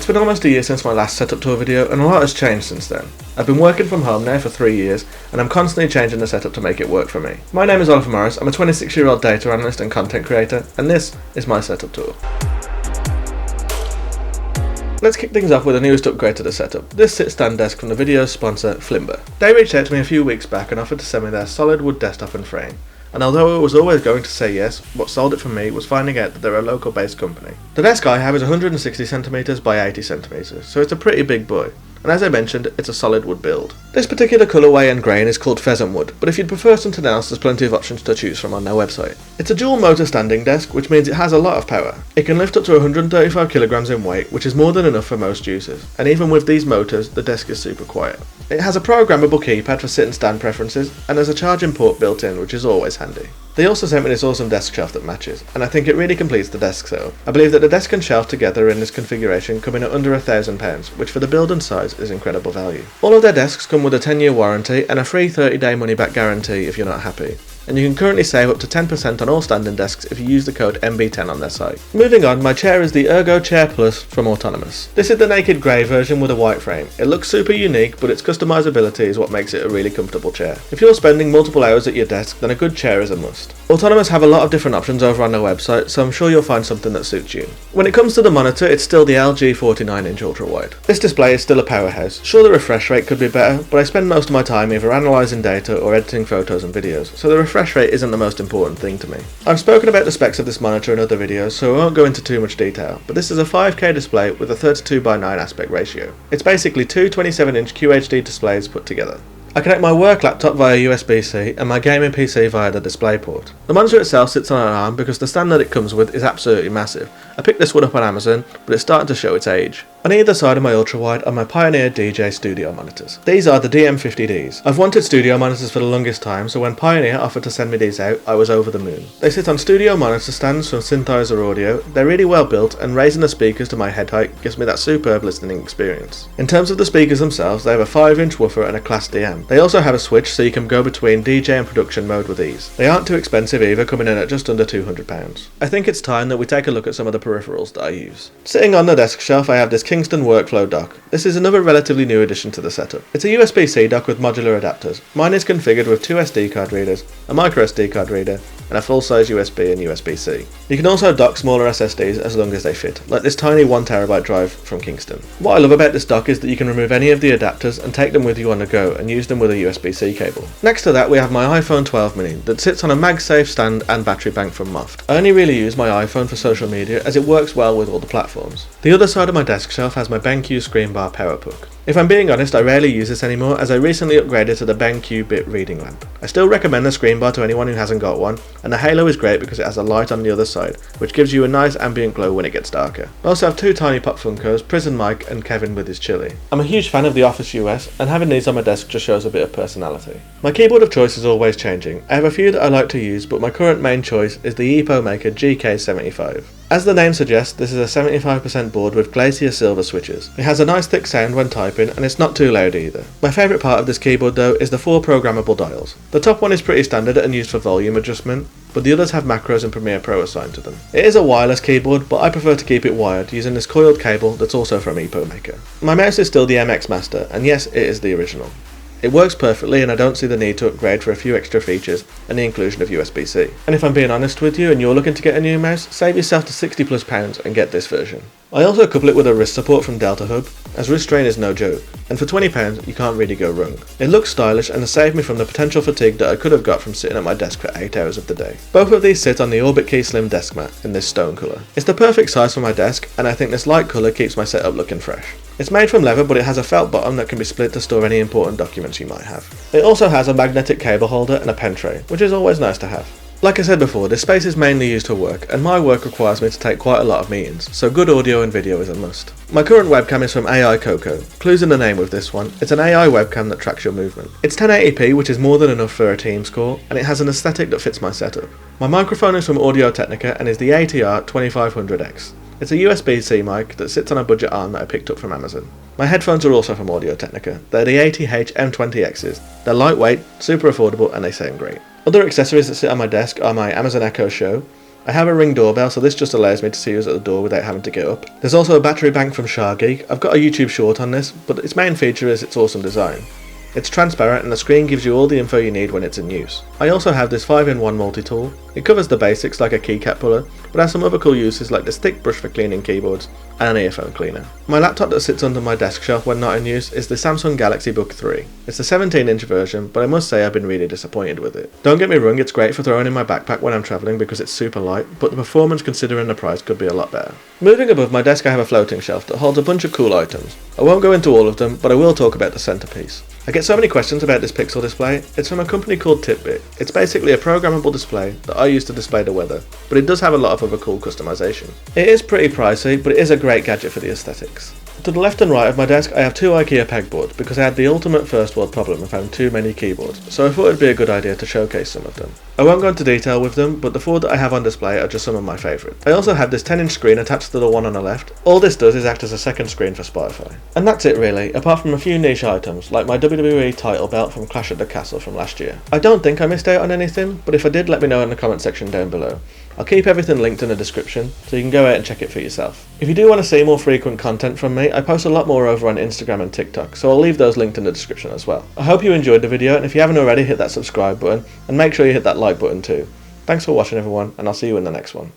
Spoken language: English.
It's been almost a year since my last setup tour video, and a lot has changed since then. I've been working from home now for 3 years, and I'm constantly changing the setup to make it work for me. My name is Oliver Morris, I'm a 26-year-old data analyst and content creator, and this is my setup tour. Let's kick things off with the newest upgrade to the setup, this sit-stand desk from the video sponsor Flimba. They reached out to me a few weeks back and offered to send me their solid wood desktop and frame. And although I was always going to say yes, what sold it for me was finding out that they're a local based company. The desk I have is 160cm by 80cm, so it's a pretty big boy. And as I mentioned, it's a solid wood build. This particular colourway and grain is called pheasant wood, but if you'd prefer something else, there's plenty of options to choose from on their website. It's a dual motor standing desk, which means it has a lot of power. It can lift up to 135kg in weight, which is more than enough for most users, and even with these motors, the desk is super quiet. It has a programmable keypad for sit and stand preferences, and there's a charging port built in, which is always handy. They also sent me this awesome desk shelf that matches, and I think it really completes the desk setup. I believe that the desk and shelf together in this configuration come in at under £1,000, which for the build and size is incredible value. All of their desks come with a 10-year warranty and a free 30-day money-back guarantee if you're not happy. And you can currently save up to 10% on all standing desks if you use the code MB10 on their site. Moving on, my chair is the Ergo Chair Plus from Autonomous. This is the naked grey version with a white frame. It looks super unique, but its customizability is what makes it a really comfortable chair. If you're spending multiple hours at your desk, then a good chair is a must. Autonomous have a lot of different options over on their website, so I'm sure you'll find something that suits you. When it comes to the monitor, it's still the LG 49-inch ultra-wide. This display is still a powerhouse. Sure, the refresh rate could be better, but I spend most of my time either analysing data or editing photos and videos, so the refresh rate isn't the most important thing to me. I've spoken about the specs of this monitor in other videos, so I won't go into too much detail, but this is a 5K display with a 32:9 aspect ratio. It's basically two 27-inch QHD displays put together. I connect my work laptop via USB-C and my gaming PC via the DisplayPort. The monitor itself sits on an arm because the stand that it comes with is absolutely massive. I picked this one up on Amazon, but it's starting to show its age. On either side of my ultrawide are my Pioneer DJ Studio monitors. These are the DM50Ds. I've wanted studio monitors for the longest time, so when Pioneer offered to send me these out, I was over the moon. They sit on studio monitor stands from Synthesizer Audio, they're really well built, and raising the speakers to my head height gives me that superb listening experience. In terms of the speakers themselves, they have a 5-inch woofer and a Class DM. They also have a switch so you can go between DJ and production mode with ease. They aren't too expensive either, coming in at just under £200. I think it's time that we take a look at some of the peripherals that I use. Sitting on the desk shelf I have this Kingston Workflow dock. This is another relatively new addition to the setup. It's a USB-C dock with modular adapters. Mine is configured with 2 SD card readers, a micro SD card reader, and a full-size USB and USB-C. You can also dock smaller SSDs as long as they fit, like this tiny 1TB drive from Kingston. What I love about this dock is that you can remove any of the adapters and take them with you on the go and use them with a USB-C cable. Next to that we have my iPhone 12 mini that sits on a MagSafe stand and battery bank from Moft. I only really use my iPhone for social media as it works well with all the platforms. The other side of my desk shelf has my BenQ screen bar power puck. If I'm being honest, I rarely use this anymore as I recently upgraded to the BenQ Bit reading lamp. I still recommend the screen bar to anyone who hasn't got one, and the halo is great because it has a light on the other side, which gives you a nice ambient glow when it gets darker. I also have 2 tiny pop Funkos, Prison Mike and Kevin with his chili. I'm a huge fan of the Office US, and having these on my desk just shows a bit of personality. My keyboard of choice is always changing. I have a few that I like to use, but my current main choice is the EpoMaker GK75. As the name suggests, this is a 75% board with Glacier silver switches. It has a nice thick sound when typing, and it's not too loud either. My favourite part of this keyboard though is the 4 programmable dials. The top one is pretty standard and used for volume adjustment, but the others have macros and Premiere Pro assigned to them. It is a wireless keyboard, but I prefer to keep it wired using this coiled cable that's also from EpoMaker. My mouse is still the MX Master, and yes, it is the original. It works perfectly and I don't see the need to upgrade for a few extra features and the inclusion of USB-C. And if I'm being honest with you and you're looking to get a new mouse, save yourself to £60+ and get this version. I also couple it with a wrist support from Delta Hub, as wrist strain is no joke, and for £20 you can't really go wrong. It looks stylish and has saved me from the potential fatigue that I could have got from sitting at my desk for 8 hours of the day. Both of these sit on the OrbitKey Slim desk mat in this stone colour. It's the perfect size for my desk and I think this light colour keeps my setup looking fresh. It's made from leather, but it has a felt bottom that can be split to store any important documents you might have. It also has a magnetic cable holder and a pen tray, which is always nice to have. Like I said before, this space is mainly used for work, and my work requires me to take quite a lot of meetings, so good audio and video is a must. My current webcam is from AI Coco. Clues in the name with this one. It's an AI webcam that tracks your movement. It's 1080p, which is more than enough for a Teams call, and it has an aesthetic that fits my setup. My microphone is from Audio Technica and is the ATR 2500X. It's a USB-C mic that sits on a budget arm that I picked up from Amazon. My headphones are also from Audio Technica. They're the ATH M20Xs. They're lightweight, super affordable, and they sound great. Other accessories that sit on my desk are my Amazon Echo Show, I have a Ring doorbell, so this just allows me to see who's at the door without having to get up. There's also a battery bank from Geek. I've got a YouTube short on this, but its main feature is its awesome design. It's transparent and the screen gives you all the info you need when it's in use. I also have this 5-in-1 multi-tool. It covers the basics like a keycap puller, but has some other cool uses like the stick brush for cleaning keyboards and an earphone cleaner. My laptop that sits under my desk shelf when not in use is the Samsung Galaxy Book 3. It's the 17-inch version, but I must say I've been really disappointed with it. Don't get me wrong, it's great for throwing in my backpack when I'm travelling because it's super light, but the performance considering the price could be a lot better. Moving above my desk I have a floating shelf that holds a bunch of cool items. I won't go into all of them, but I will talk about the centerpiece. I get so many questions about this Pixel display. It's from a company called Titbit. It's basically a programmable display that I use to display the weather, but it does have a lot of other cool customization. It is pretty pricey, but it is a great gadget for the aesthetics. To the left and right of my desk I have two IKEA pegboards because I had the ultimate first world problem of having too many keyboards, so I thought it would be a good idea to showcase some of them. I won't go into detail with them, but the four that I have on display are just some of my favourites. I also have this 10-inch screen attached to the one on the left. All this does is act as a second screen for Spotify. And that's it really, apart from a few niche items like my WWE title belt from Clash at the Castle from last year. I don't think I missed out on anything, but if I did, let me know in the comment section down below. I'll keep everything linked in the description, so you can go out and check it for yourself. If you do want to see more frequent content from me, I post a lot more over on Instagram and TikTok, so I'll leave those linked in the description as well. I hope you enjoyed the video, and if you haven't already, hit that subscribe button, and make sure you hit that like button too. Thanks for watching everyone, and I'll see you in the next one.